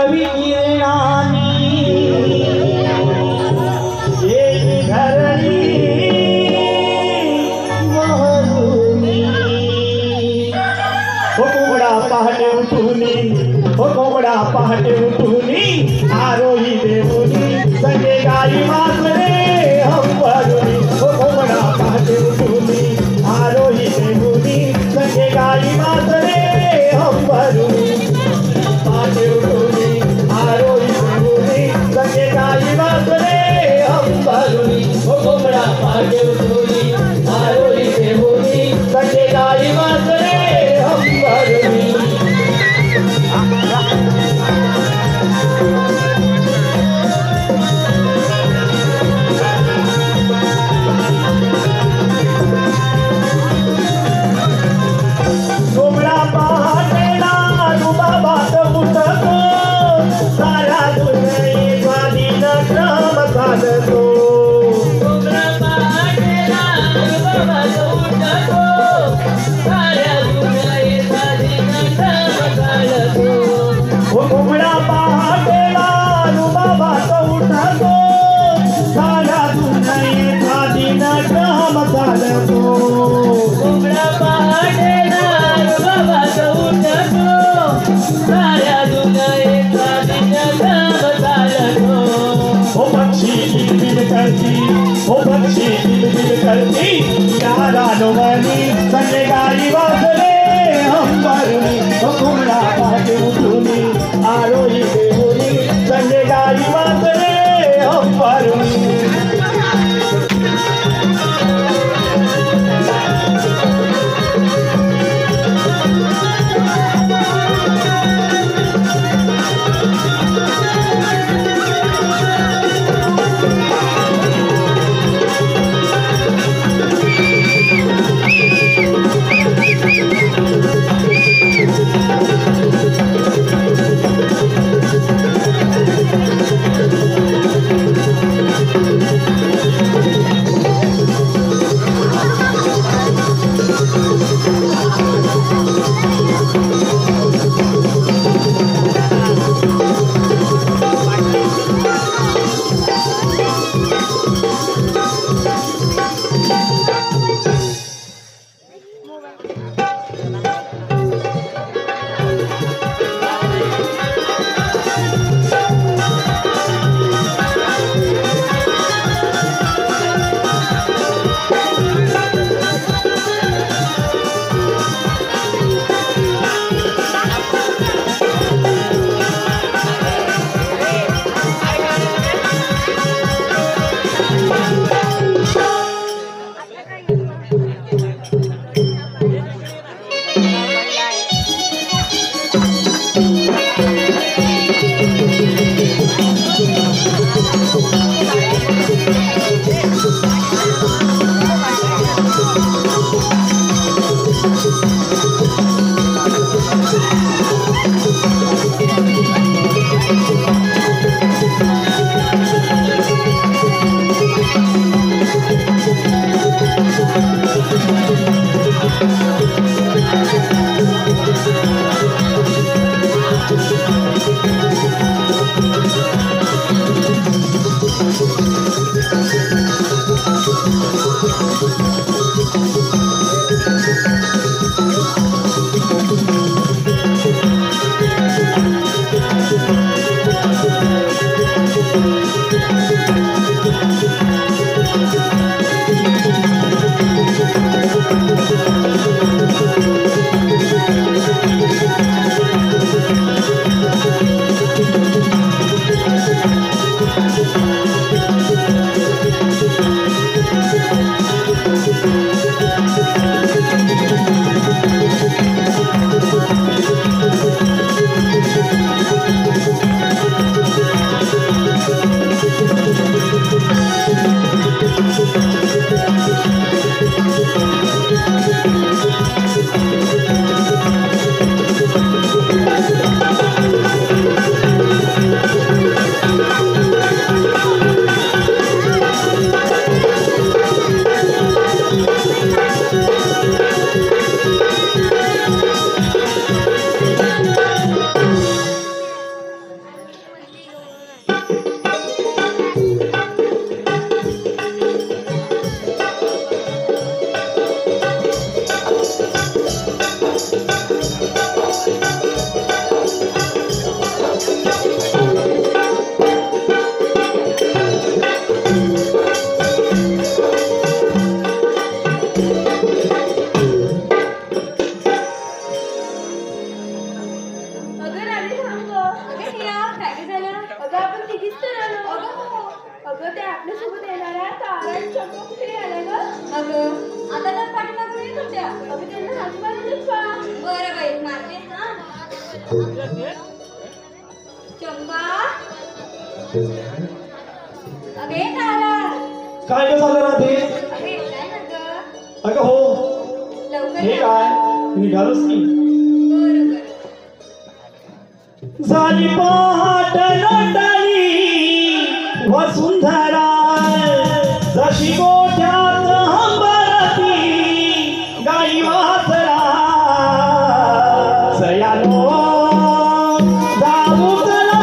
रवि किरणानी एक धरणी मोहरुनी हो कोंबडा पहाटे उठुनी हो कोंबडा पहाटे उठुनी आरोही देऊनी संगे गाई वासरे हंबरुनी हो कोंबडा पहाटे उठुनी आरोही देऊनी संगे गाई वासरे हंबरुनी पहाटे उठुनी आरोही देऊनी संगे गाई वासरे हंबरुनी हो कोंबडा पहाटे उठुनी आरोही देऊनी संगे गाई वासरे हंबरुनी संगे गाई वासरे हंबरुनी हो कोंबडा पहाटे उठुनी आरोही देऊनी संगे गाई वासरे हंबरुनी काय झालं? अगं आपण तिघीच तर आलो. अगं ते आपल्यासोबत येणाऱ्या तारा आणि चंपा कुठे आल्या ग? अगं आता तर पाठीमागून येत होत्या. अगं त्यांना हात मारूनच पहा. बरं बाई मारते ना. चंपा अगं ये तारा. काय ग झालं राधे? अगं येताय ना ग. अगं हो. लवकर हे या. काय निघालोच की. बरं बरं. झाली पहाट नटाली वसुंधरा जशी गोठ्यात हंबरती गाई वासरा सयानो दाऊदला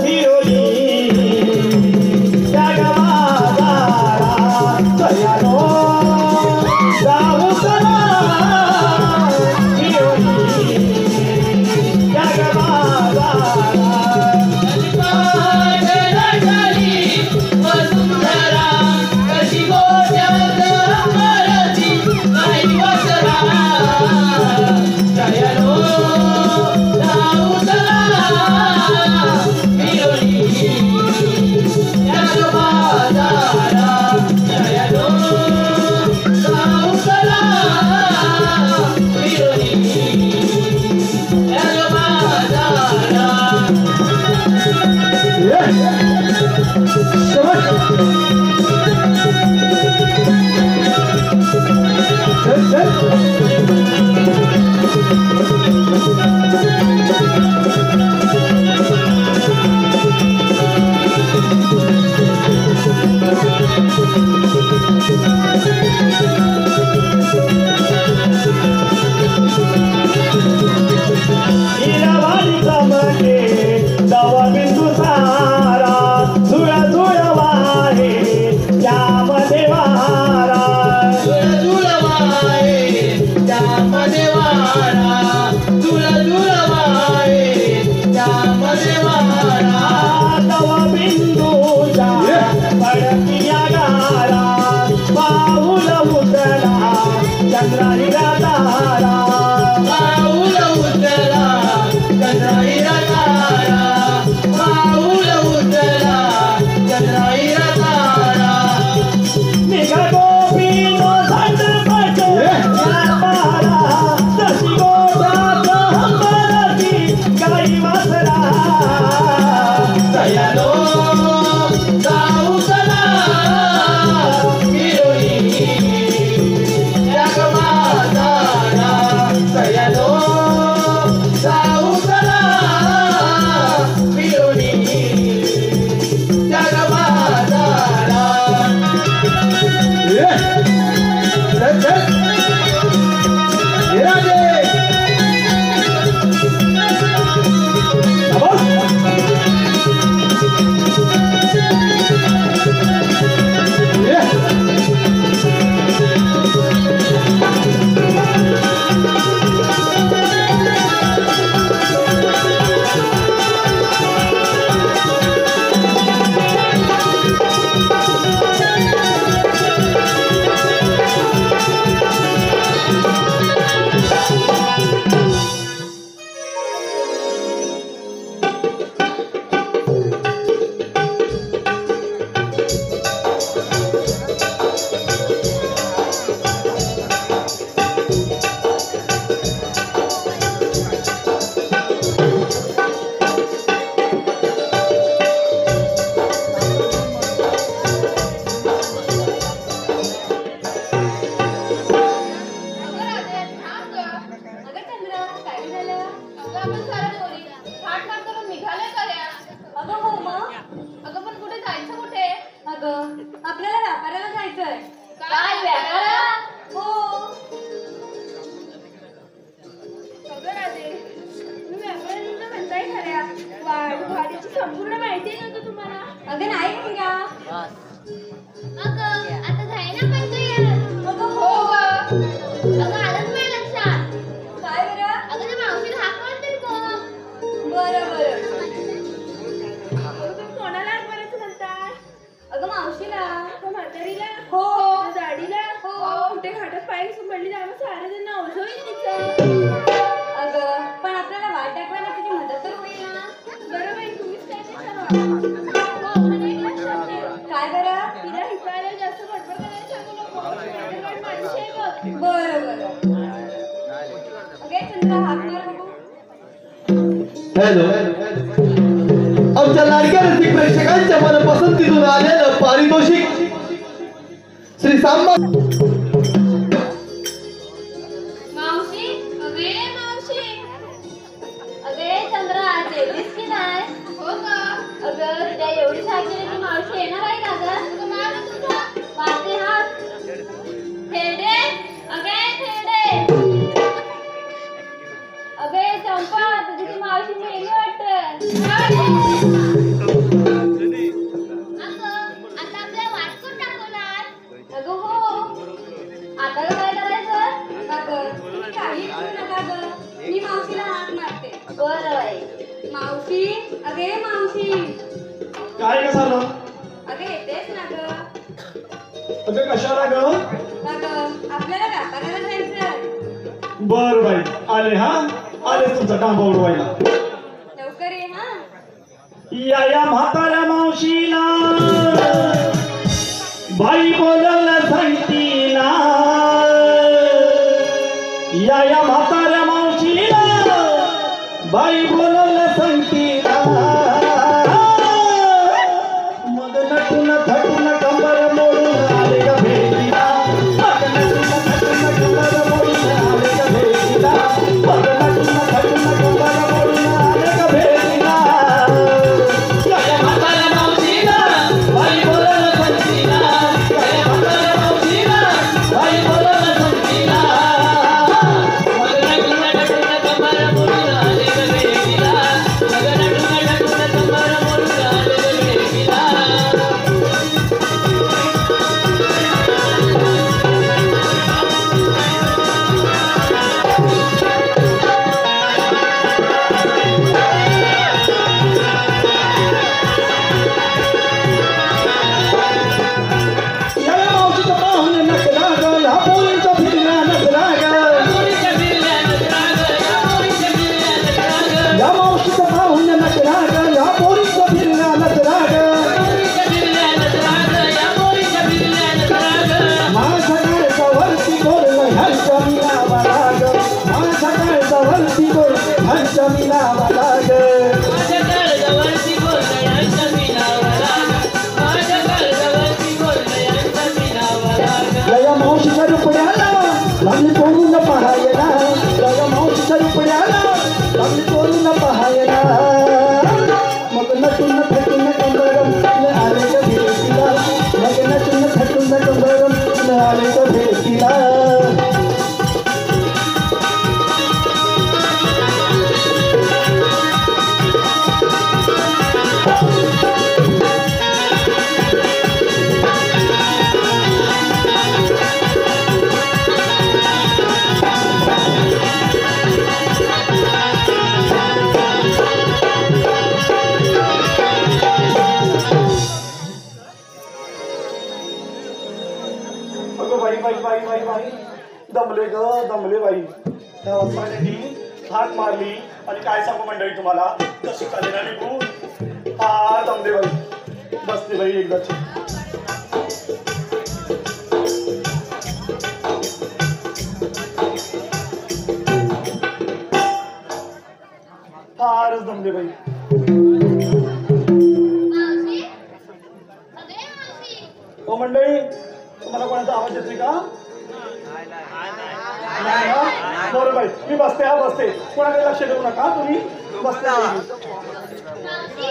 हिरोली जगमादारा सयानो दाऊदला हिरोली आपल्याला व्यापाराला जायचंय. काय व्यापारा? हो. सगळं राहते. तुम्ही व्यापाऱ्यांना म्हणताय खऱ्या. वाढीची संपूर्ण माहिती आहे ना तुम्हाला? अगं नाही का? अगं आता जाय ना पंचायत. अगं हो ग. अगं आलंच नाही लक्षात. काय बरं? अगं त्या मावशीला हाक मारून तरी बघ. बरं बरं. तुम्ही कोणाला हाक मारायचं म्हणताय? अगं मावशीला. का म्हातारीला? हो. दाढीला? हो. कुठे घाटात पाय पडली त्यामुळे सारे जण ओझं होईल तिचं. अगं पण आपल्याला वाट दाखवायला तुझी मदत तर होईल ना. आणि एक लक्षात ठेव. काय बरं तिला हिसायला जास्त बडबड करायला सांगू नको. वेगवेगळी माणसे आहे गं. बरं बरं अगे चंद्रा हात मार बघू हॅलो आमच्या लाडक्या रसिक प्रेक्षकांच्या मनपसंतीतून आलेलं पारितोषिक श्री सांबा मावशी अगे मावशी अगे चंद्रा जेवलीस की नाही हो का? अगं तुझ्या एवढी सायकल मावशी येणार आहे का गं मार तुझा. पाहते हात थेडे अगे थेडे अगे चंपा तुझी ती मावशी मेली वाटतं आता आपल्या वाटकून दाखवणार. अगं हो आता गं काय करायचं अगं तुम्ही काही करू नका गं मी मावशीला हाक मारते बरं बाई मावशी अगे मावशी काय ग झालं अगे येतेच ना गं अगं कशाला ग अगं आपल्याला व्यापाराला जायचं बर बाई आले हा आले तुमचा डांबा उडवायला लवकर ये हा या म्हाताऱ्या मावशीला बाई बोलवलं सांगतीला या म्हाताऱ्या मावशीला बाई बोलवलं सांगतीला मग नटून थटून कंबर मोडून आले ग भेटीला मग नटून थटून कंबर मोडून आले ग भेटीला मग नटून थटून कंबर मोडून आले ग भेटीला या म्हाताऱ्या मावशीला बाई बोलवलं सांगतीला या म्हाताऱ्या मावशीला बाई बोलवलं सांगतीला मग नटून थटून कंबर मोडून आले ग भेटीला मग नटून थटून कंबर मोडून आले ग भेटीला या मावशीचा पाहुण नकला ग ह्या पोरींचा फिरला नकला ग या मावशीचा पाहुण नकला ग ह्या पोरींचा फिरला नकला ग माझ्या काळचा वरती बोलला ह्यांच्या मिलावाला ग माझ्या काळचा वरती बोल ह्यांच्या मिलावाला ग या मावशीच्या रुपड्याला लागली तोडून पाहायला या मावशीच्या रुपड्याला लागली तोडून पाहायला मग नटून थटून कंबरम आले ग भेटीला मग नटून थटून कंबरम आले ग भेटीला अगं बाई बाई बाई बाई बाई दमले ग दमले बाई त्या वाचण्याची हाक मारली आणि काय सांगू मंडळी तुम्हाला कशी चालेल ना निघू हा दमले बाई बसते बाई एकदाची फारच दमले बाई मावशी अगे मावशी. हो मंडळी तुम्हाला कोणाचा आवाज येतोय का नाही ना? बरं बाई मी बसते हा बसते कोणाकडे लक्ष देऊ नका तुम्ही बसते मावशी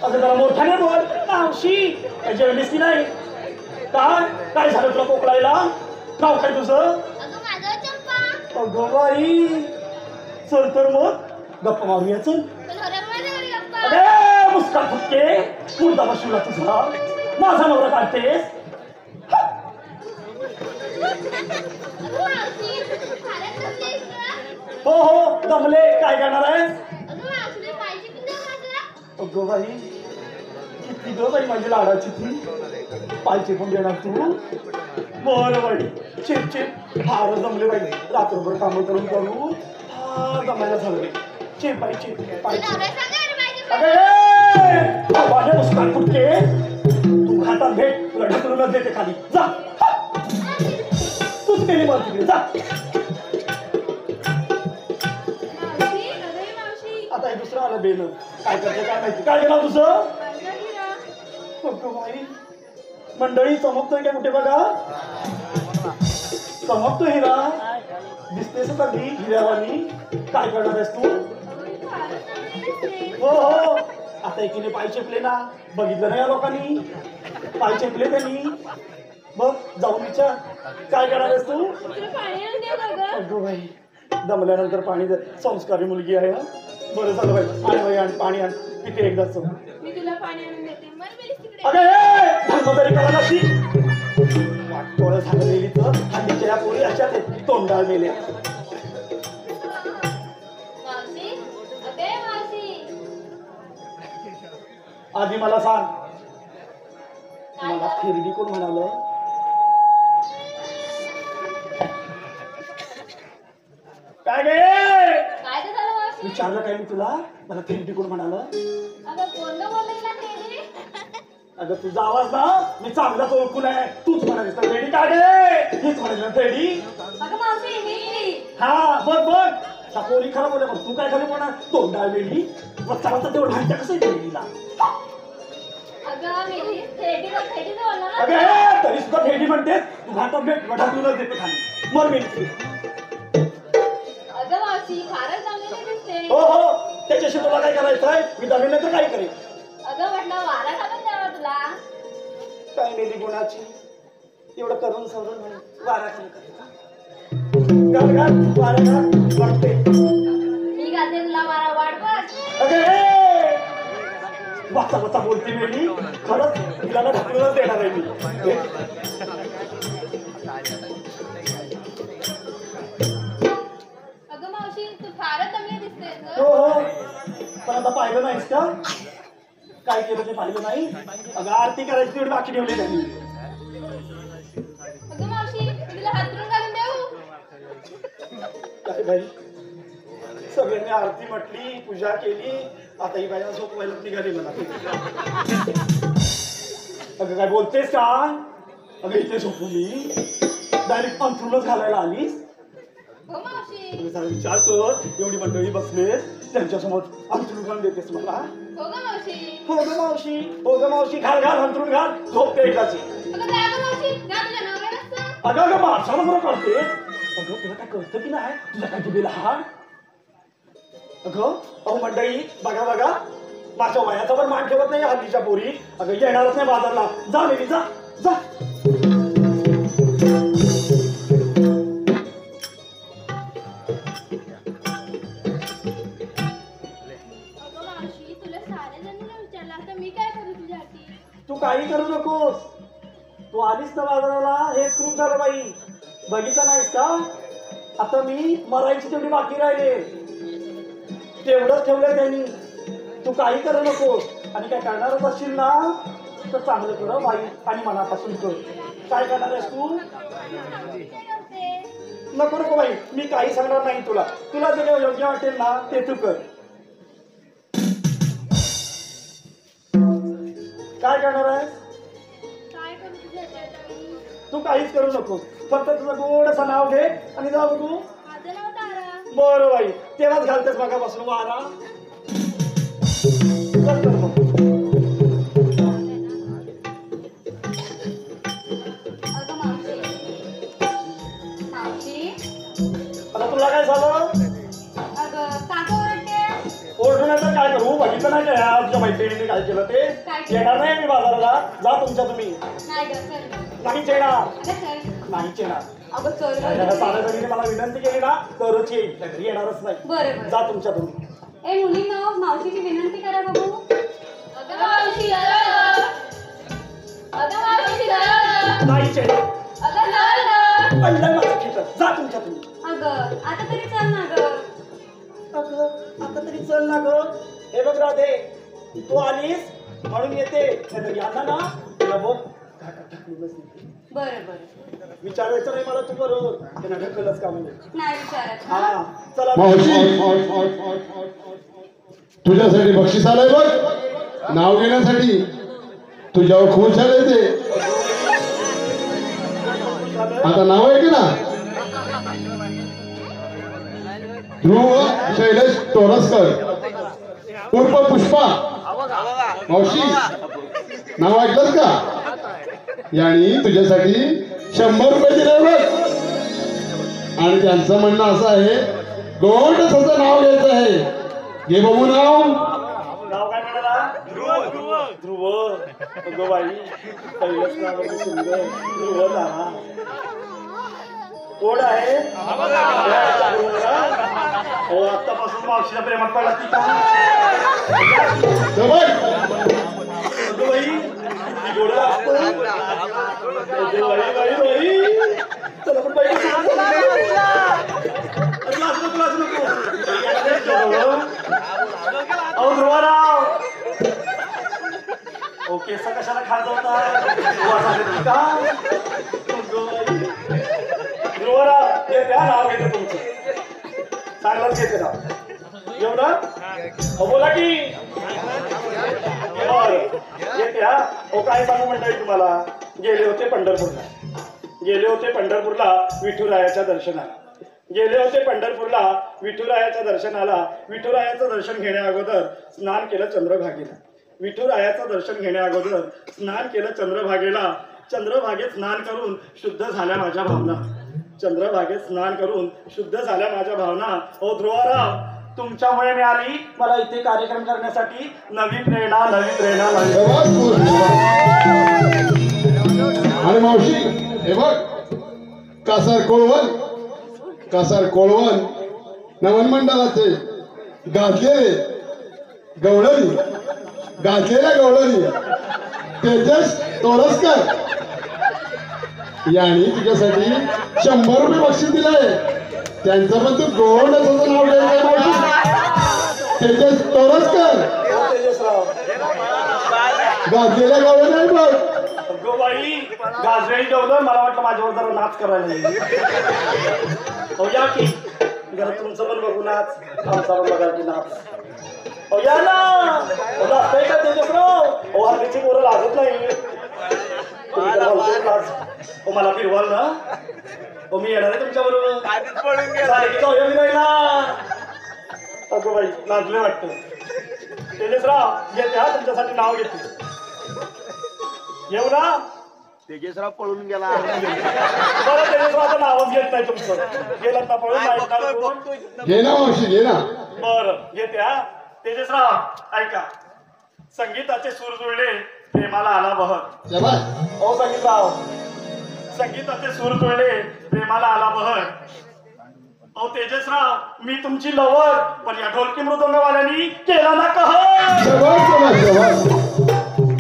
असं जरा मोठ्याने बोल मावशी काय जेवलीस की नाही काय काय झालं तुला कोकळायला नाव काय तुझं अगं माझं चंपा. अगं बाई चल तर मग गप्पा मारूया चल पण माझ्या घरी गप्पा. अरे मुस्कान फुटके मुर्दा बसवला तुझा माझा नवरा काढतेस अगं मावशी फारच जमलीस गं. हो हो दमले काय करणार आहे अगं मावशीने पाहिजे पण देऊ माझं. अगं बाई किती ग बाई माझी लाडाची ती पायचे पण देणार तू बरं बाई चिप चिप फार जमले बाई रात्रभर कामं करून फार दमायला झालं चेपायचे पाहिजे नवरा सांगा रे माझ्या अगे माझ्या मुस्कान फुटके तू हातात भेट तुला ढकलूनच देते खाली जा तूच केली मला तिकडे जा मावशी अरे मावशी आता हे दुसरं आलं बेन काय करते काय माहिती काय केलं तुझं माझा हिरा अगं बाई मंडळी चमकतोय का कुठे बघा चमकतोय हिरा दिसतेस अगदी हिऱ्यावानी काय करणार आहेस तू फारच चांगली दिसते हो हो आता एकीने पाय चेपले ना बघितलं ना या लोकांनी पाय चेपले त्यांनी बघ जाऊन विचार काय करणार आहेस तू तुला पाणी आणून देऊ का ग अगं बाई दमल्यानंतर पाणी दे संस्कारी मुलगी आहे हं. बरं झालं बाई आण बाई आण पाणी आण पिते एकदाच मी तुला पाणी आणून देते मर मेलीस तिकडे अगं ए धर्म तरी करा नसती वाटोळं झालं मेलीचं हल्लीच्या या पोरी अशाच आहेत तोंडाळ मेल्या मावशी अगे मावशी आधी मला सांग काय मला ग? फिरडी कोण म्हणालं काय गे काय ते झालं मावशी विचारलं काय मी तुला मला फिरडी कोण म्हणालं अगं कोण बोललं ना ते अगं तुझा आवाज ना मी चांगलाच ओळखून आहे तूच म्हणालीस तर फेडी काय गे हीच म्हणाली ना फेडी अगं मावशी मी हा बघ बघ त्या पोरी खरं बोलले पण तू काय खरं बोलणार तोंडाळ वेळी मग चालतं तेवढं माहिती कसं येते वेळीला अगं मेली थेटी बोलला ना अगं हे, तरी सुद्धा फेडी म्हणतेस तू घाटात भेट गटातूनच देते खाली मर मेली अगं मावशी फारच चांगली दिसते हो हो त्याच्याशी तुला काय करायचं आहे मी दमेल नाही तर काय करेन अगं म्हटलं वारा खालून द्यावा तुला काय मेली गुणाची एवढं करून सवरून म्हणे वारा खाली करायचा घाल घाल वारा घाल वाटते मी घालते तुला वारा वाट बस अगं वाचा वाचा बोलते मेली खरंच तिला ना ढकलूनच देणार आहे मी हे, अगं मावशी तू फारच चांगली दिसतेस ग हो हो पण आता पाहिलं नाहीस का काय केलं ते पाहिलं नाही अगं आरती करायची तेवढी बाकी ठेवली त्यांनी अगं मावशी तुला हातरून घालून देऊ काय बाई सगळ्यांनी आरती म्हटली पूजा केली आता ही बाई झोपवायला निघाली मला अगं काय बोलतेस का अगं इथे झोपवली डायरेक्ट अंथरूणच घालायला आलीस हो मावशी अगं जरा विचार कर एवढी मंडळी बसले त्यांच्यासमोर अंथरूण घालून देतेस मला हो ग मावशी हो ग मावशी घाल घाल अंथरूण घाल झोपते एकदाची अगं काय ग मावशी जा तुझ्या नवऱ्यालाच अगं अगं माणसाला बरं कळते अगं तुला काय कळतं की नाही तुझ्या काय दिलेला हा अगं अहो मंडळी बघा बघा माझ्या वयाचा पण मान ठेवत नाही हल्लीच्या पोरी अगं येणारच नाही बाजारला जा मेली जा जा अगं मावशी तुला साऱ्या जणांना विचारलं आता मी काय करू तुझ्यासाठी तू काही करू नकोस तू आलीस ना बाजाराला हेच खूप झालं बाई बघितलं नाहीस का आता मी मरायची तेवढी बाकी राहिले तेवढंच ठेवलंय त्यांनी तू काही करू नकोस आणि काय करणारच असशील ना तर चांगलं कर बाई आणि मनापासून कर काय करणार आहेस तू नको नको बाई मी काही सांगणार नाही तुला तुला जे काही योग्य वाटेल ना ते तू कर काय करणार आहेस काय करू तुझ्यासाठी आता मी तू काहीच करू नकोस फक्त तुझं गोडसं नाव घे आणि जा बघू माझं नाव तारा बरं बाई तेव्हाच घालतेस मगापासून वारा चल तर मग. अगं मावशी मावशी आता तुला काय झालं अगं काका ओरडते ओरडण्याचं काय करू बघितलं नाही का ह्या तुझ्या मैत्रिणीने काय केलं ते काय केलं? येणार नाही मी बाजाराला जा तुमच्या तुम्ही नाही ग चल नाहीच येणार अगं चल नाहीच येणार अगं चल साऱ्या जणीने मला विनंती केली ना तरच येईल नाहीतर येणारच नाही बरं बरं जा तुमच्या तुम्ही ए मुलींनो मावशीची विनंती करा बघू अगं मावशी अगं मावशी नाहीच येणार अगं चल ग. पहिलं माझं खेळ जा तुमच्या तुम्ही अगं आता तरी चल ना ग अगं आता तरी चल ना ग हे बघ राधे तू आलीस म्हणून येते नाहीतर यांना ना तुला बघ घाटात ढकलूनच नेते. बरं बरं विचारायचं नाही मला तू बरोबर त्यांना ढकलच का म्हणजे नाही विचारत हा चला मावशी तुझ्यासाठी बक्षीस आलंय बघ नाव घेण्यासाठी. तुझ्यावर खुश आलंय ते. आता नाव आहे की ना ध्रुव शैलेश तोरसकर उर्फ पुष्पा. मावशी नाव ऐकलंस का? यांनी तुझ्यासाठी 100 रुपये दिले बघ. आणि त्यांचं म्हणणं असं आहे गोंड असं नाव घ्यायचं आहे. घे बघू नाव. नाव काय म्हणाला? ध्रुव. अगं बाई पहिलंच नाव आहे सुंदर. ध्रुव तारा. कोण आहे? हो आत्तापासून मावशीच्या प्रेमात पडला ती का? तर बघ अगं बाई ती गोड असतं. अगं बाई बाई बाई चला पण बाई क्लास नको. अहो ध्रुवाराव ओ केसा कशाला खाजवताय? ध्रुवराव ते द्या नाव घेते तुमचं. चांगलंच घेते नाव. येऊ ना? बोला की. बरं येते हा. हो काय सांगू म्हणताय तुम्हाला. गेले होते पंढरपूरला विठुरायाच्या दर्शनाला. विठुरायाच्या दर्शन घेण्या अगोदर स्नान केलं चंद्रभागेला. चंद्रभागेत स्नान करून शुद्ध झाल्या माझ्या भावना. हो ध्रुवराव तुमच्यामुळे मिळाली मला इथे कार्यक्रम करण्यासाठी नवी प्रेरणा. आणि मावशी हे बघ कासार कोळवण नवन मंडळाचे गाजलेल्या गवळणी तेजस तोरसकर यांनी तुझ्यासाठी 100 रुपये बक्षीस दिलंय. त्यांचं पण तू गोड असं नाव घ्यायचं मावशी. तेजस तोरसकर गाजलेल्या गवळणी आहे बघ. अगो बाई गाजरेही जेवलं. मला वाटलं माझ्यावर जरा नाच करायला. हो या की जरा तुमचं पण बघू नाच आमचा पण बघा की नाच. हो या ना. हो नाचताय का तेजसराव? हो हल्लीची पोरं लाजत नाही. तुम्ही तर बोलतोय नाच. हो मला फिरवाल ना. हो मी येणार आहे तुमच्या बरोबर. अगो बाई नाचले वाटतं. तेजसराव घेते हा तुमच्यासाठी नाव घेते. येऊ ना. तेजसराव पळून गेला. बरं तेजसराव नावच घेत नाही तुमचं. गेलं ना पळून नाही. घे ना मावशी घे ना. बरं घेते हा. तेजसराव ऐका. संगीताचे सूर जुळले प्रेमाला आला बहर. हो संगीतराव संगीताचे सूर जुळले प्रेमाला आला बहर. अहो तेजसराव मी तुमची लवर पण या ढोलकी मृदंगवाल्यांनी केला ना कहर.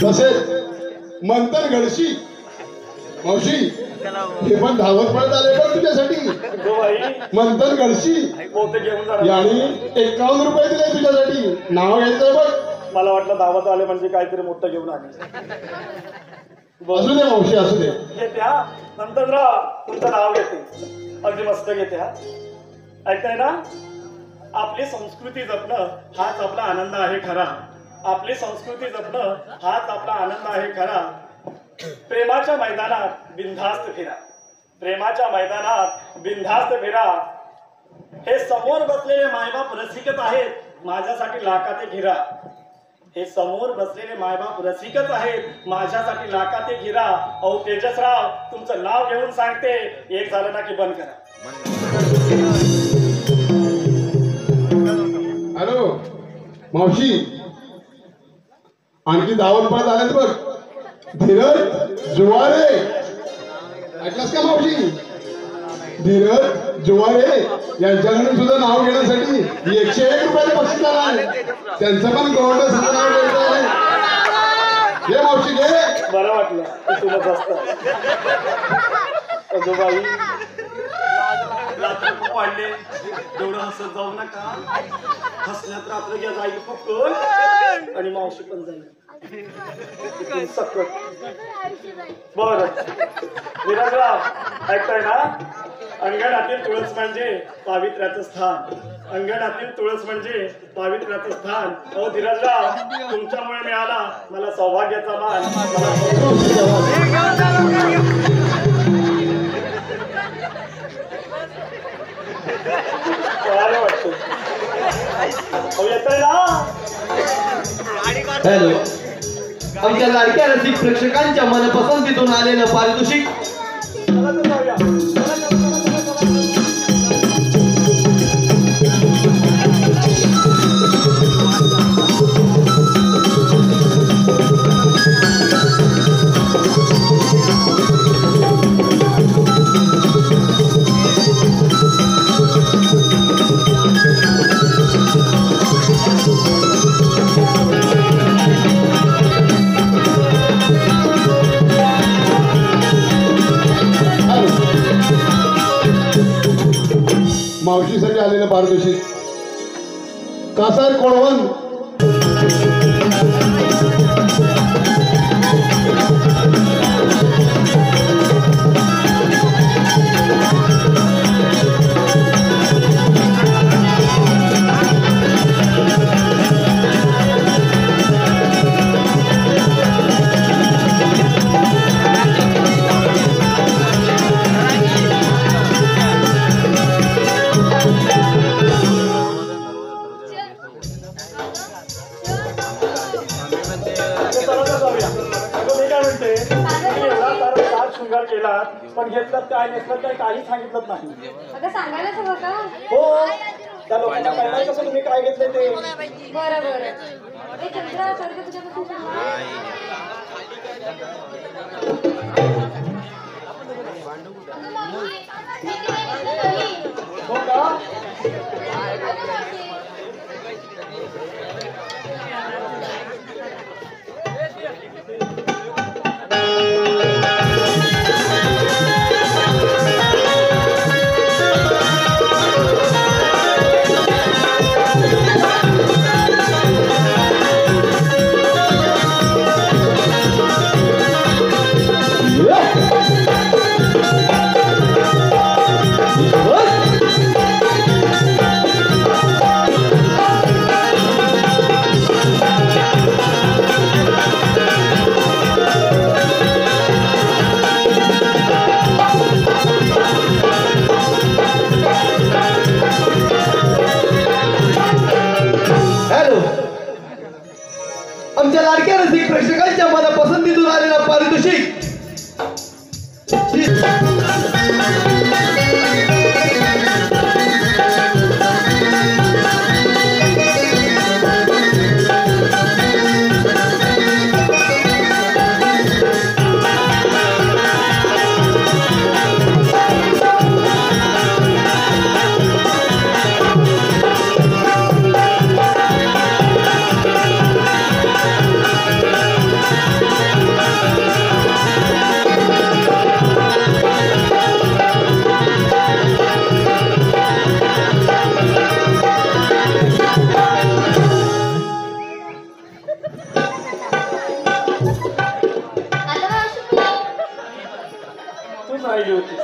तसेच मंथन गडशी मावशी हे पण धावत पळत आले बघ तुझ्यासाठी. मंथन गडशी घेऊन जा. यांनी 51 रुपये दिले तुझ्यासाठी. नाव घ्यायचंय बघ. मला वाटलं धावत आले म्हणजे काहीतरी मोठं घेऊन आले. असू दे मावशी असू दे. घेते हा. नंतरराव तुमचं नाव घेते. अगदी मस्त घेते हा. ऐकताय ना. आपली संस्कृती जपणं हाच आपला आनंद आहे खरा. प्रेमाच्या मैदानात बिनधास्त फिरा. हे समोर बसलेले मायबाप रसिकच आहेत माझ्यासाठी लाखाते घिरा. अहो तेजसराव तुमचं नाव घेऊन सांगते. एक झालं ना की बंद करा. हॅलो मावशी आणखी धावत पळत आलेत बघ. धीरज जुवारे ऐकलास का मावशी? धीरज जुवारे यांच्याकडून सुद्धा नाव घेण्यासाठी 101 रुपयाचे बक्षीस आला. त्यांचं पण गोड असं नाव घ्यायचं आहे. घे मावशी घे. बरं वाटलं तुम्हाला जास्त. अजोबाई रात्र खूप वाढले. एवढं हसत जाऊ नका. हसण्यात रात्र घ्या जाईल फुकट आणि मावशी पण जाईल सकट. बरं विराजराव ऐकताय ना. अंगणातील तुळस म्हणजे पावित्र्याचं स्थान. अंगणातील तुळस म्हणजे पावित्र्याचं स्थान. अहो धीरजराव, तुमच्यामुळे मिळाला मला सौभाग्याचा मान. कळालं वाटतं. अहो येतोय ना. हॅलो, आमच्या लाडक्या रसिक प्रेक्षकांच्या मनपसंतीतून आलेलं पारितोषिक. चला तर जाऊया. चला, चला, चला, चला, चला. मावशीसाठी आलेलं पारितोषिक. कासार कोळवण शृंगार केला पण घेतलं काय नेसलं काय काही सांगितलं नाही. अगं सांगायलाच हवं का? हो, त्या लोकांना कळणार कसं तुम्ही काय घेतले ते. बरं बरं. ए चंद्रा, स्वर्ग तुझ्यापासून हो का? आमच्या लाडक्या रसिक प्रेक्षकांच्या मनपसंतीतून आलेलं पारितोषिक. राहिली होती.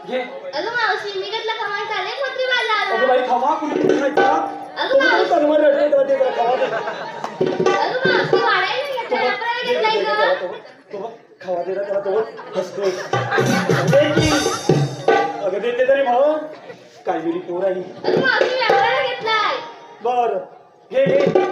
घे. अगं मावशी मी कसला कमाल चालले पत्री वाला आला. अगं बाई खवा कुणी खायचा. अगं मावशी तन्मय रडते तर ते खवा दे. अगं मावशी वाढायला घेतला आपण घेतलाय का? तो खवा दे त्याला तो हसतोय. दे की. अगं देते तरी भाऊ. काय गेली पोर आहे. अगं मावशी व्यापाराला घेतलाय. बर घे घे.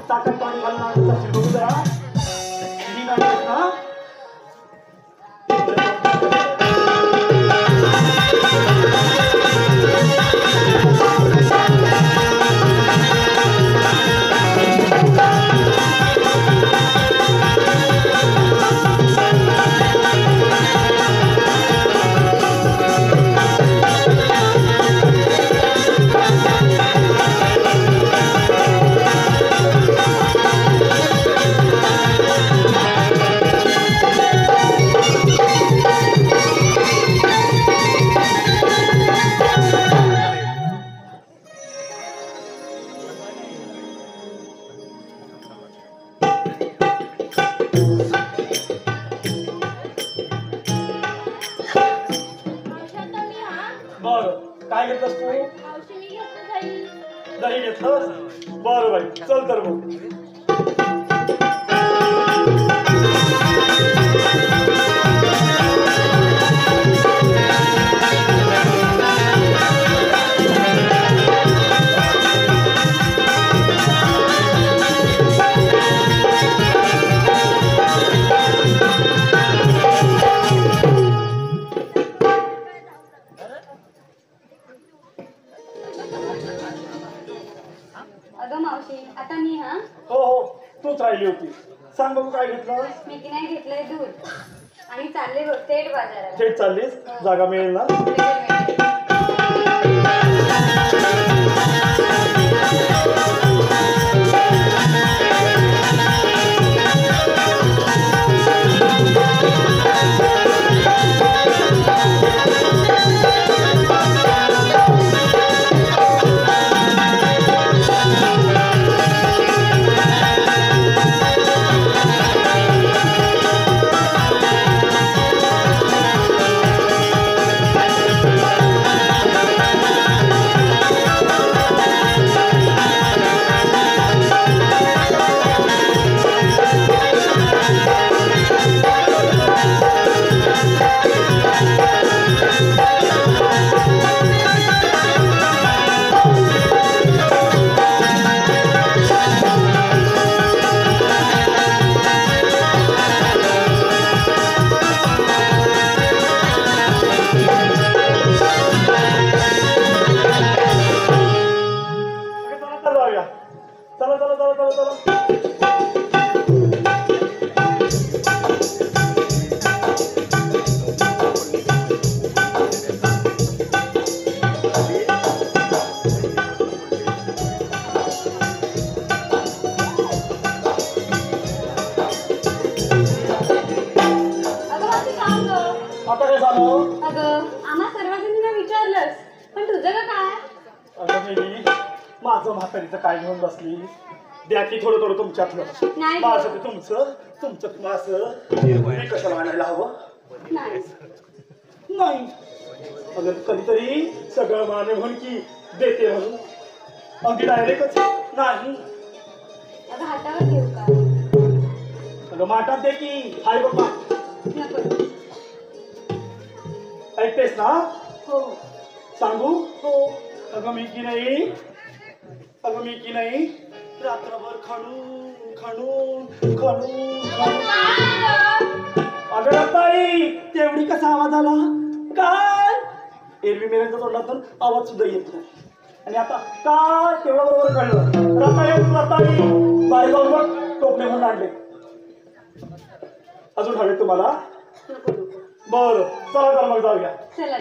साखर पाणी घालून बघू जरा ही नाही ना बर काय घेतलंस तू? मावशी मी घेतलं जाईल. दही घेतलं? बरं बाई चल तर मग. अगं मावशी आता मी हा हो हो तूच राहिली होती. सांग बघू काय घेतलं? मी की नाही घेतलंय दूध आणि चालले थेट बाजाराला. थेट चाललीस? जागा मिळेल ना? चला चला चला चला चला. अगं मावशी सांग गं. आता काय सांगू? अगं आम्हा सर्वजणींना विचारलंस पण तुझं का काय? अगं मी माझं म्हातारीचं काय घेऊन बसली. द्या की थोडं थोडं तुमच्यातलं. नाही. माझं ते तुमचं तुमचं माझं. मी कशाला आणायला हवं? नाही. नाही. अगं कधीतरी सगळं माने म्हणून की देते म्हणून अगदी डायरेक्टच नाही. अगं हातावर घेऊ का? अगं माटात दे की. हाय बाबा नको. ऐकतेस ना? हो सांगू? हो. अगं मी की नाही रात्रभर खणून खणून खणून खणून. अगं रताई तेवढी कसा आवाज आला काय? एरवी मेऱ्यांच्या तोंडातून आवाज सुद्धा येत नाही आणि आता काय तेवढं बरोबर कळलं. रताई बाई बरोबर टोपले म्हणून आणले. अजून हवे तुम्हाला? नको नको. बरं चला तर मग जाऊया. चला.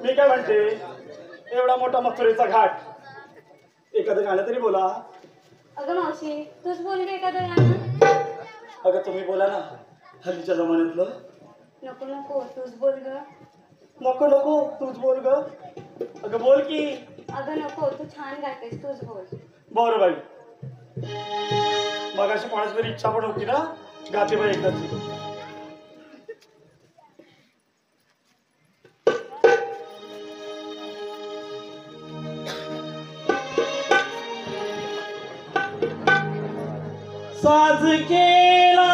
मी काय म्हणते एवढा मोठा मथुरेचा घाट एखादं गाणं तरी बोला. अगं मावशी तूच बोल गे एखादं गाणं. अगं तुम्ही बोला ना हल्लीच्या जमान्यातलं. नको नको तूच बोल ग. नको नको तूच बोल ग. अगं बोल की. अगं नको तू छान गातेस तूच बोल. बरं बाई मग अशी कोणाची तरी इच्छा पण होती ना गाते बाई एकदाची. साज केला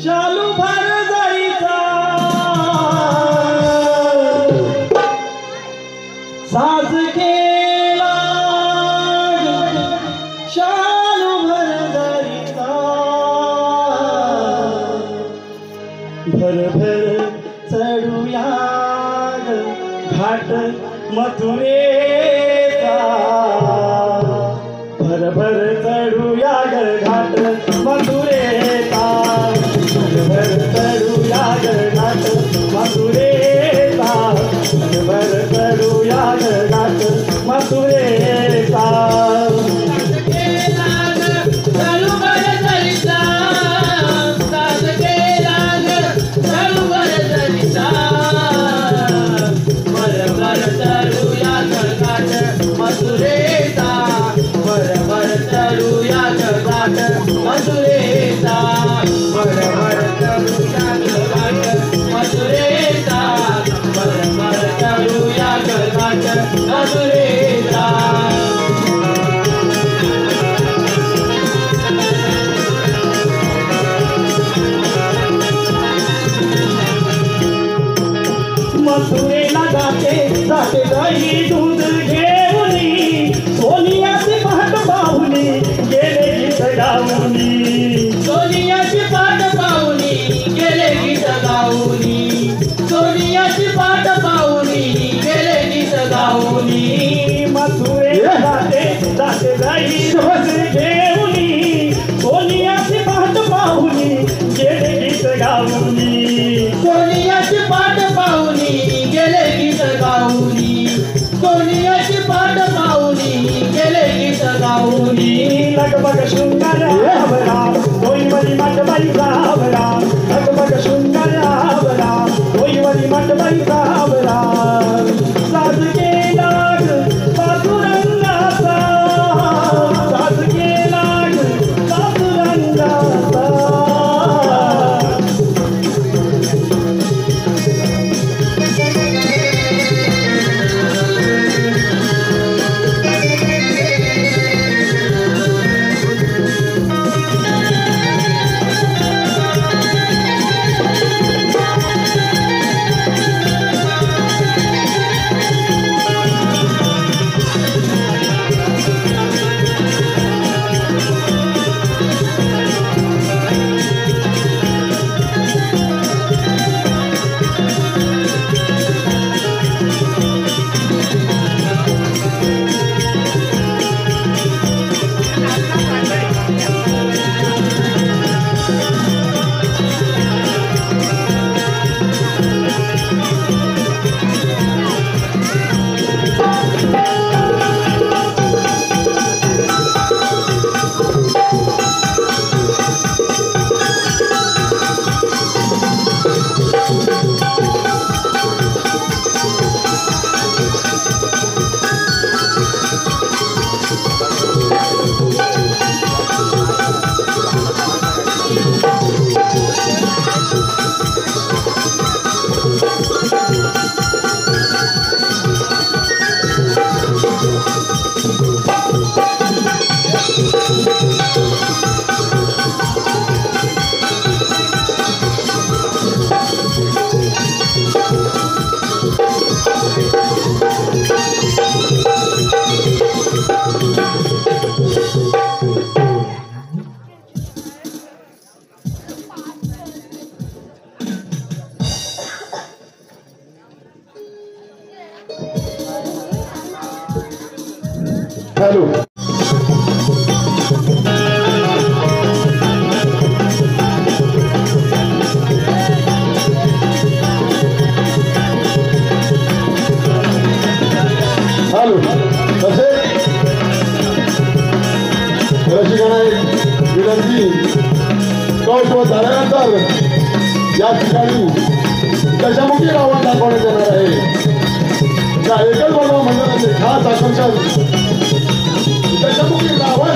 शालू भर जायचा. साज केला शालू भर जायचा. भर भर चढूया घाट मथुरेचा. भर भर चढूया घाट मथुरेचा. भर भर चढूया घाट मथुरेचा. भर भर चढूया घाट मथुरेचा. Bye. सुरेंद्रा मथुरेला जाते जाते दही दूध घेऊनी सोनियाची पाठ पाहुनी गेले गीत गाऊनी सोनियाची पाठ पाहुनी गेले गीत गाऊनी सोनियाची पाठ पाहुनी गेले गीत गाऊनी मथुरेला जाते जाते दही दूध घेऊनी सोनियाची पाठ पाहुनी गेले गीत गाऊनी सोनियाची पाठ पाहुनी गेले गीत गाऊनी सोनियाची पाठ पाहुनी गेले गीत गाऊनी लगबग सुंदर आवरा डोईवरी मठबाई आवरा लगबग सुंदर आवरा डोईवरी मठबाई आवरा साज लाग पातुरंगाचा साज लाग पातुरंगाचा हॅलो हॅलो कसे रसिकांना एक विनंती कौशल झाल्यानंतर या ठिकाणी दशमुखी रावण दाखवण्यात येणार आहे त्या एकच बनवा मंडळाचे खास आकर्षण दशमुखी रावण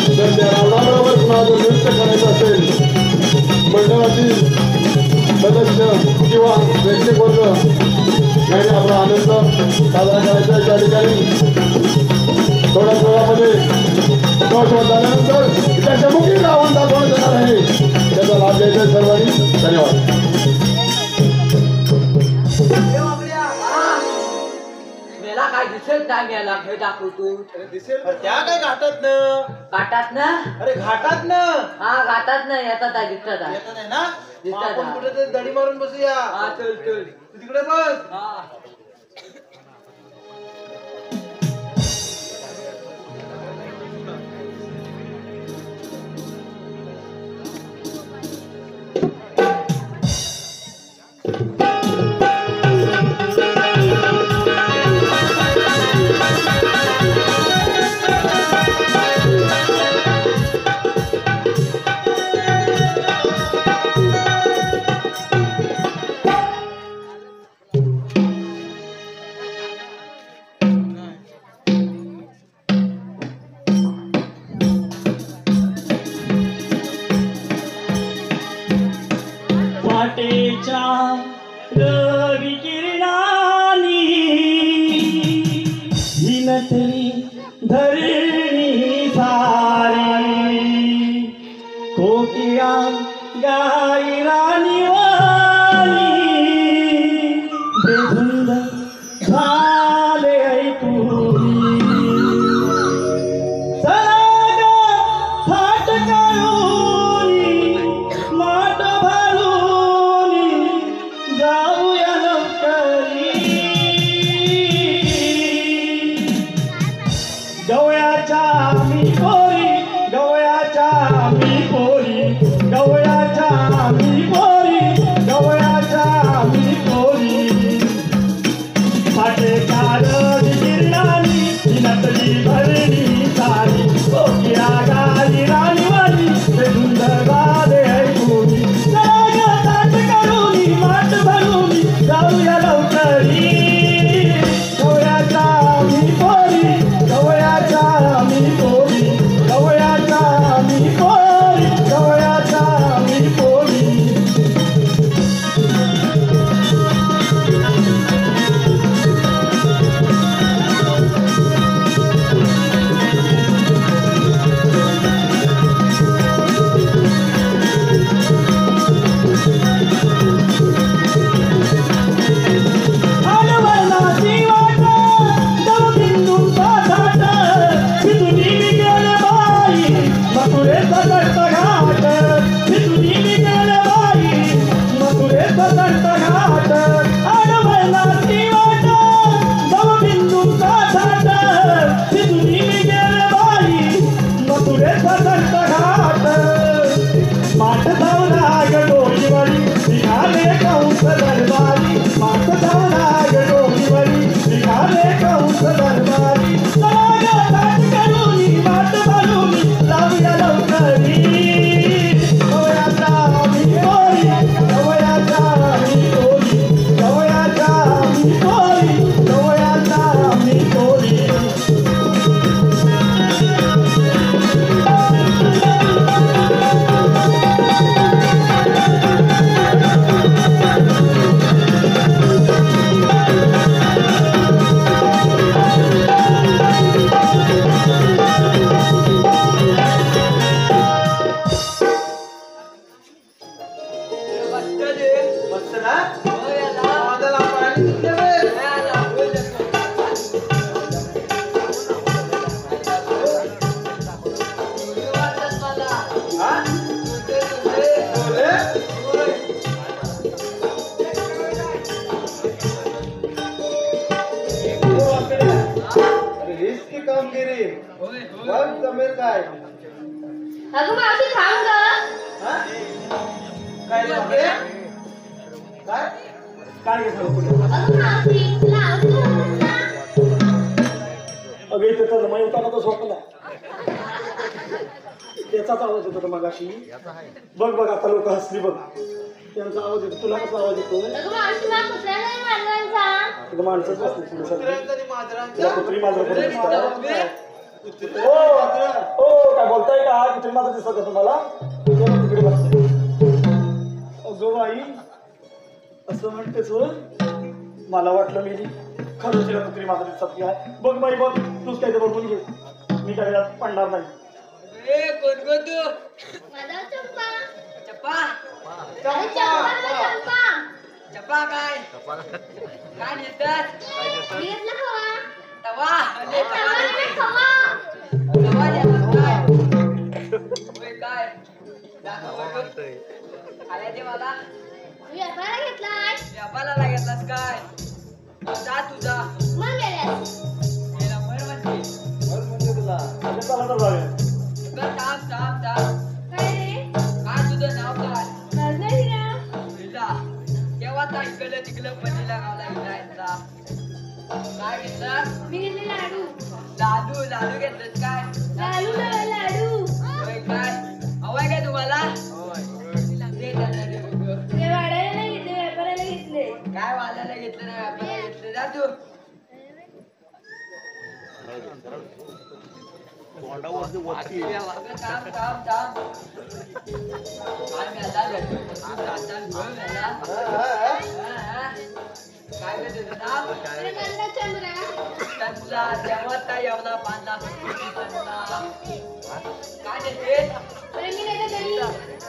तर त्या रावणाबरोबर पुन्हा जर नृत्य करायचं असेल मंडळातील सदस्य किंवा प्रेक्षकवर्ग यांनी आपला आनंद साजरा करायचा त्या ठिकाणी थोड्याच वेळामध्ये कौशल झाल्यानंतर दशमुखी रावण दाखवण्यात येणार आहे त्याचा लाभ घ्यायचा आहे सर्वांनी धन्यवाद काय दिसेल टाइम याला हे दाखवतो दिसेल पण त्या काय घाटात ना घाटात ना अरे घाटात ना हा घाटात ना येतात आहे दिसतात येत नाही ना दिसतात आपण आहे. कुठे तरी दडी मारून बसूया हा चल चल तू तिकडे बस हा कामगिरी बघ जमेल काय अगं मावशी थांब ग. हा? काय लागले? काय काय घेतलं पुढे अगं मावशी लावतो ना. अगं इथे तर रमाई होता तो झोपला त्याचाच आवाज येतो तर मगाशी बघ बघ आता लोक हसली बघ त्यांचा आवाज येतो तुला कसा आवाज येतो अगं मावशी मला कुत्र्या नाही मांजरांचा. तुला माणसंच बसली कुत्री माझं हो काय बोलताय का कुत्री माझं दिसत आहे तुम्हाला तिकडे बसते अगो बाई असं म्हणतेच हो मला वाटलं मी खरंच तिला कुत्री माझं दिसत की आहे बघ बाई बघ तूच काय ते बघून घे मी काय यात पडणार नाही कोण गो तू माझा चंपा. चप्पा अरे चंपा. चप्पा काय काय नेतात मी घेतला खवा. तवा अरे तवा खवा नाही. नाही, खवा. तवा द्यावा काय होय काय दाखव बघ. आल्या ते मला मी व्यापाराला घेतलाय. व्यापाराला घेतलास काय जा तुझा मग गेल्यास. गेला बरं म्हणते तुला आता चला तर जाऊया तुला थांब थांब थांब काय रे काय तुझं नाव काय माझं नाव हिरा. हिला केव्हा तर इकडलं तिकडं पणीला गावला हिला काय घेतलं मी घेतले लाडू. लाडू लाडू घेतलंस काय लाडू ना लाडू. होय काय हवाय काय तुम्हाला दे त्यांना दे बघू. ते वाढायला नाही घेतले व्यापाराला घेतले. काय वाल्याला घेतलं नाही व्यापाराला घेतलं जा तू थांब थांब थांब काय मिळाला काय घेतलं नाव अरे गंधा चंद्रा. त्यांचा देवता एवढा बांधला काय देते अरे मी नाही का घरी.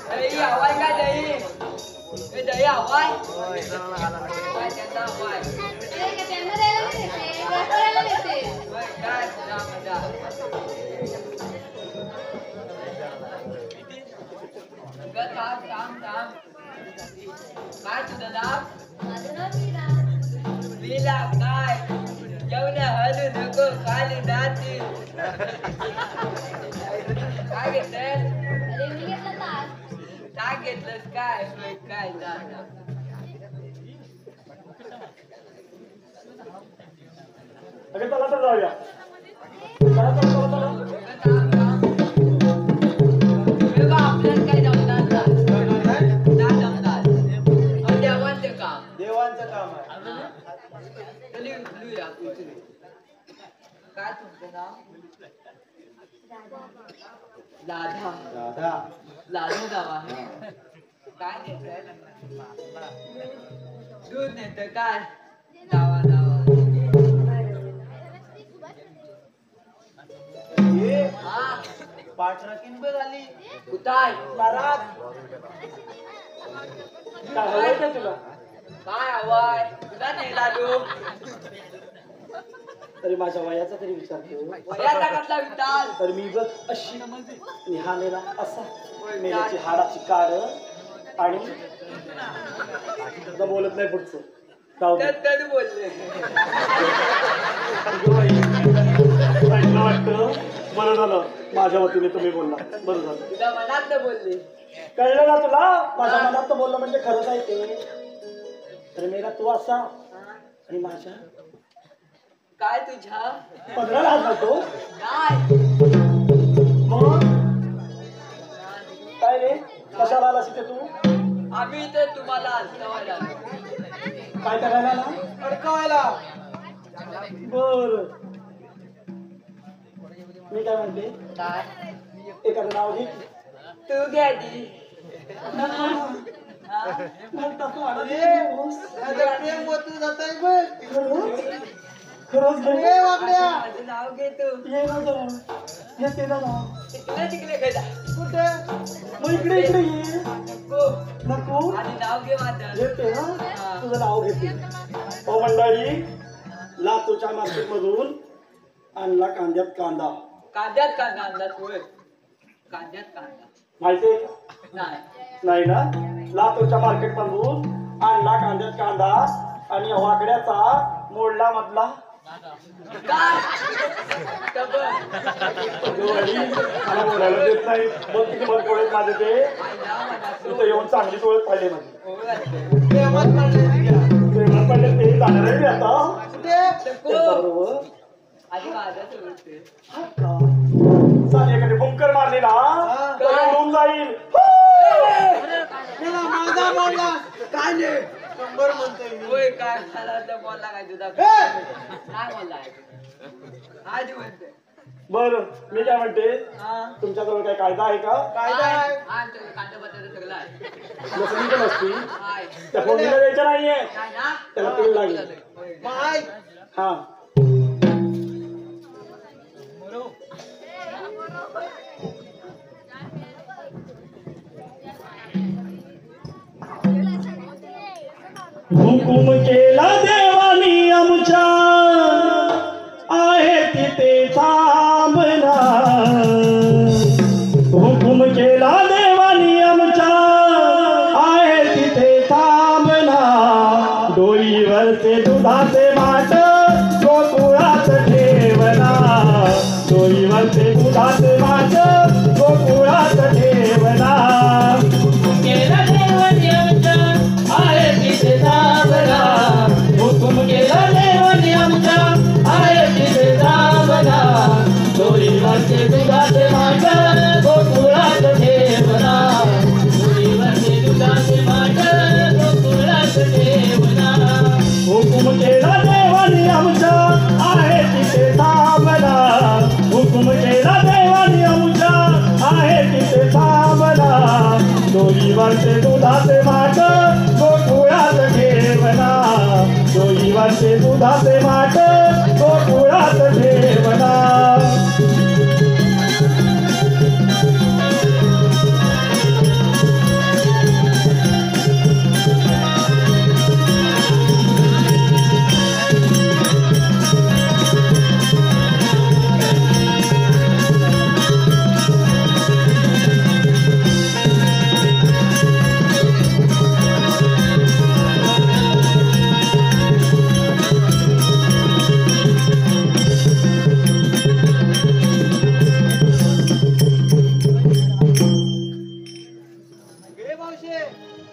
दही हवाय काय दही हे दही हवाय काय त्यांचा हवाय अरे का त्यांना द्यायला नाही देते, व्यापाराला देते. होय काय जा मजा थांब थांब थांब काय तुझं नाव माझं नाव मीरा. लीला काय जेवण हलू नको खाली जाती काय घेतलं अरे मी घेतला ताक. काय घेतलंस काय होय काय जा जा. अगं चला तर जाऊया चला चला चला चला थांब थांब हे बघ आपल्याला काय जमणार ना जमणार देवांचं काम देवांचं काम आहे चली उचलूया उचलू काय तुमचं नाव लाधा दादा लाधू दावा काय नेत दूध नेत काय दावा दावा हा पाठराखीन बघ आली कुताय महाराज काय हवंय का तुला काय हवाय तुला नाही लाडू तरी माझ्या वयाचा तरी विचार करू वयाचा कसला विचार तर मी बघ अशी निहालेला असा मेल्याची हाडाची काड आणि तुझं बोलत नाही पुढचं जाऊ दे. तर बोलले अगं बाई, ऐकलं वाटतं बरं झालं माझ्या वतीने तुम्ही बोलला बरं झालं तुझ्या मनात बोलले कळलं ना तुला माझ्या मनात बोललं म्हणजे खरंच आहे ते तर मेरा तू असा आणि माझ्या काय तुझ्या 15,000 तो नाही मग काय रे कशाला आलास इथे तू आम्ही तर तुम्हाला अडकवायला आलो. काय करायला ना अडकवायला बर मी काय म्हणते काय एखादं नाव घे तू घे आधी खरंच माझं नाव घे तू ये ना जरा येते ना तिकडे तिकडे गेला कुठे मग इकडे इकडे ये हो नको आणि नाव घे माझं येते ना तुझं नाव घेते हो मंडळी लातूरच्या मार्केट मधून आणला कांद्यात कांदा कांद्यात कांदा आणलास होय कांद्यात कांदा माहितीये का नाही नाही ना लातूरच्या मार्केट मधून आणला कांद्यात कांदा आणि वाकड्याचा मोडला मधला काय टबर मला बोलायला देत नाही मग किती मत बोलत माझे ते तिथं येऊन चांगलीच ओळख पाहिजे माझी प्रेमात पडले ते जाणार आहे मी आता बरोबर चालेल एखादी बुंकर मारली ना तर उडून जाईल माझा बोलला काय नाही शंभर म्हणतोय होय काय झाला बोलला काय तुझा काय बोलला आज म्हणते बर मी काय म्हणते तुमच्याजवळ काय कायदा आहे का कायदा आहे कांदा बटाटा सगळं आहे लसणी पण असती हाय त्या फोडणीला द्यायचं नाहीये काय ना त्याला तेल लागेल हाय हा हुकुम केला देवानी आमच्या आहे तिथे थांबना हुकुम केला देवानी आमच्या आहे तिथे थांबना डोईवरचे दुधाचे माठ गोकुळात ठेवना डोईवरचे दुधाचे माठ गोकुळात ठेवना केला देवानी आमच्या आहे तिथे थांबना हुकुम केला देवानी आमच्या आहे तिथे थांबना डोईवरचे दुधाचे माठ गोकुळात ठेवना डोईवरचे दुधाचे माठ गोकुळात ठेवना हुकुम केला देवानी आमच्या आहे तिथे थांबना हुकुम केला देवानी आमच्या आहे तिथे थांबना डोईवरचे दुधाचे माठ गोकुळात ठेवना डोईवरचे दुधाचे माठ गोकुळात ठेवना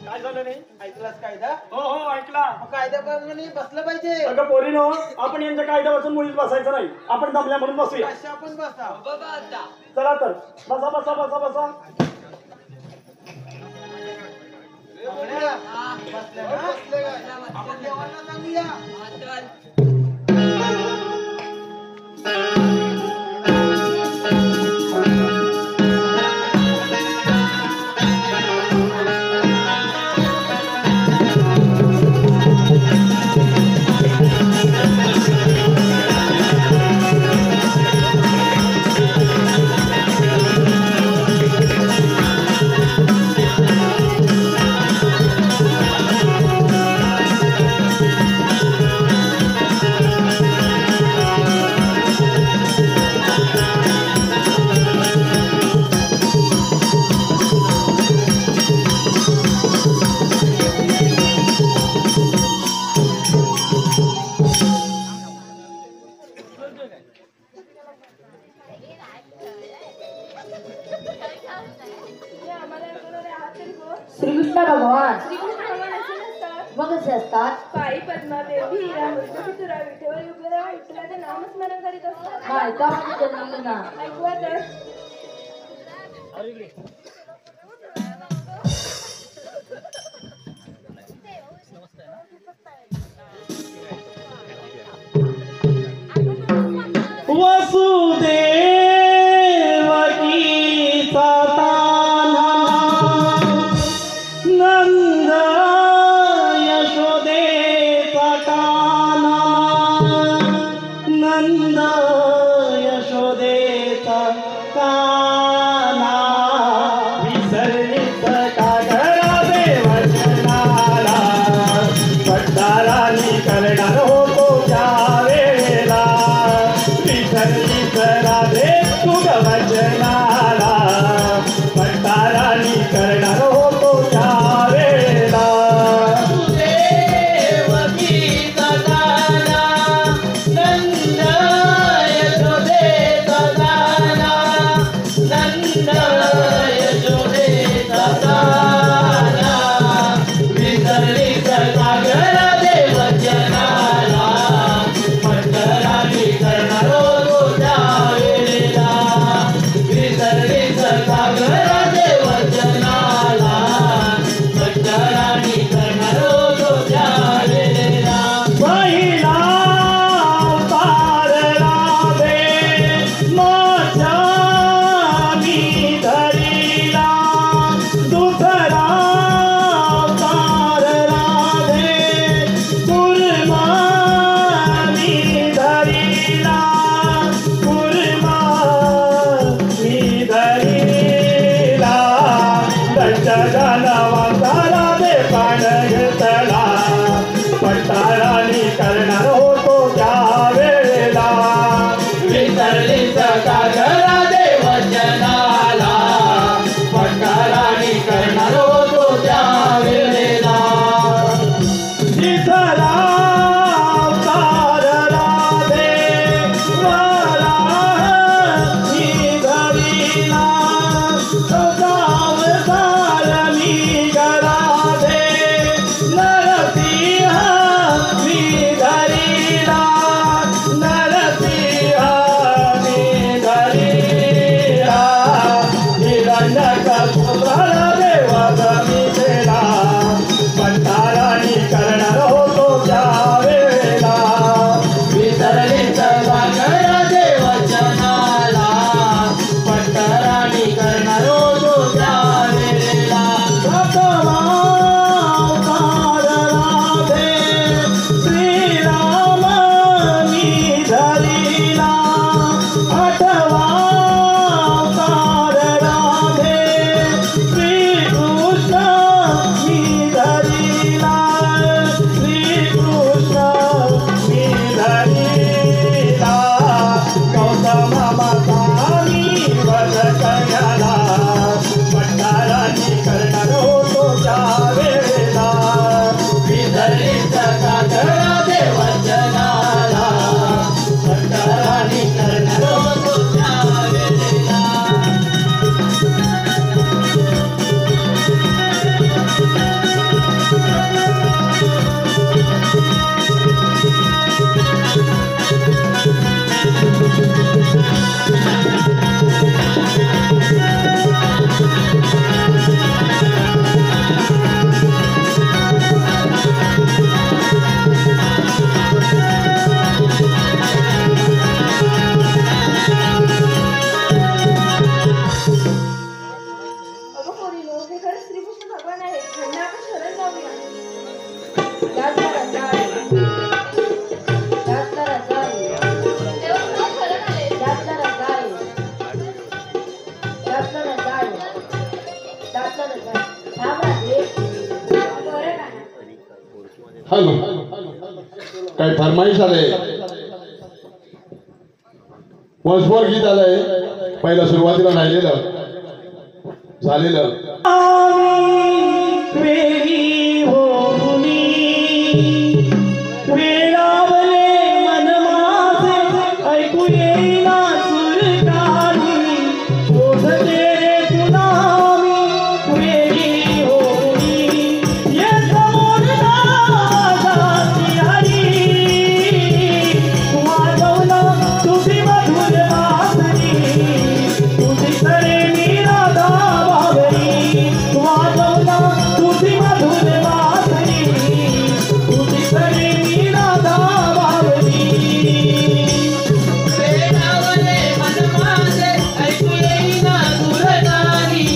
काय झालं नाही ऐकलास कायदा हो हो ऐकला कायदा नाही बसलं पाहिजे अगं पोरीनो आपण यांच्या कायद्यापासून मुळीच बसायचं नाही आपण दमल्या म्हणून बसूया कशा आपण बसा बाबा आता चला तर बसा बसा बसा बसा बसले आपण देवांना सांगूया श्रीकृष्ण भगवान श्रीकृष्ण भगवान असे नसतात मग कसे असतात पायी पद्मादेवी हिरा मृत्युरा विठेवर युगला विठ्ठलाचं नामस्मरण करीत असतात मायका म्हणजे जन्मले ना ऐकूया तर वसुदेवकीचा तान्हा नंद यशोदेचा कान्हा नंद यशोदेचा कान्हा विसरलीच का घरा देवचनाला पट्टारानी करणार होतो त्यावेळेला विसरलीच राधे तुझ वचनाला पट्टारानी करणार होतो त्यावेळेला देवकीचा तान्हा नंद वेळेला गौता मामाचा मी वध करण्याला भंडाराने करणार होतो त्या वेळेला विधरीचा कातळा देवचनाला भंडाराने करणार होतो त्या वेळेला अगं पोरीनो, हे खरं श्रीकृष्ण भगवान आहेत. त्यांना आपण शरण जाऊया. त्यातला रजा आहे. त्यातला रजा आहे. देव खरं आले. त्यातला रजा आहे. त्यातला रजा आहे. त्यातला रजा आहे. थांब राजे. बरं ना. हॅलो काही फरमाईश आले वंशभर गीत आलंय पहिला सुरुवातीला राहिलेलं झालेलं वेळी होऊनी वेळावले मन माझे ऐकू येईना सूर काही शोधते रे तुला मी वेळी होऊनी ये समोर जाती हरी वाजवला तुझी मधुर वासरी तुझी तरे मी राधा बाबरी वाजवला तुझी मधुर वासरी तुझी तरे मी राधा बाबरी वेळावले मन माझे ऐकू येईना दूर नाही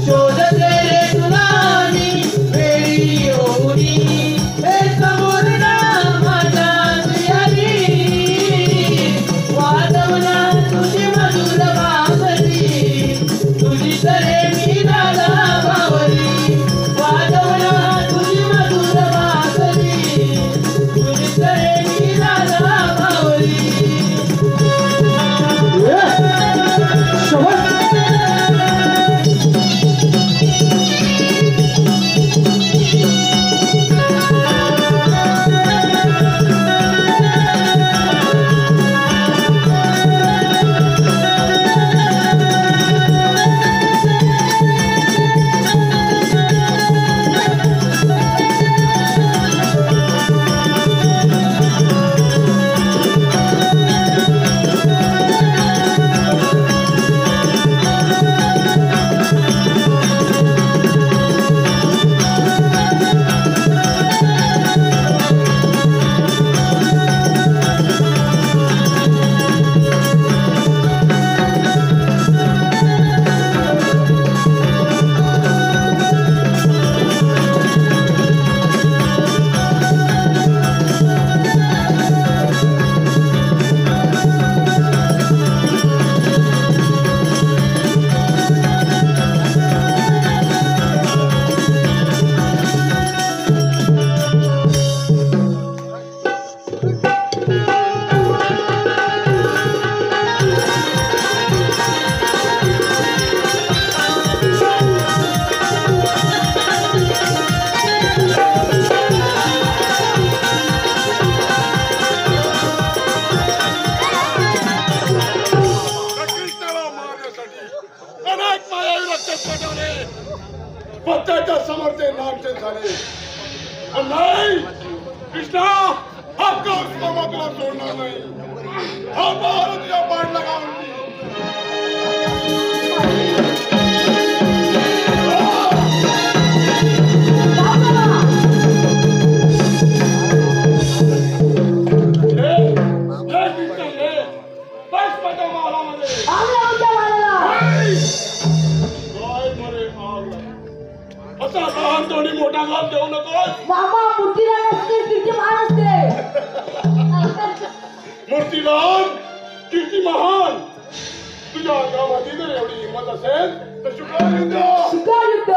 शोधते रे तुला मी वेळी होऊनी हे समोर माझ्या प्रियारी वाजवला तुझी मधुर वासरी तुझी तरे मी राधा बावरी वाजवला तुझी मधुर वासरी तुझी तरे मी राधा बावरी कृष्णाला मारण्यासाठी अनेक मायावी रक्त पेटवले पण त्याच्या समोर ते नामचे झाले पण नाही कृष्णा हा कौश मामा तुला सोडणार नाही हा महाराज तुझ्या पाडला गावून असा लहान थोडी मोठा घात देऊ नकोस मामा मूर्तीला नसते तिथे मान असते मूर्ती लहान कीर्ती महान तुझ्या गावामध्ये जर एवढी हिंमत असेल तर शुक्रायुद्ध शिकार युद्ध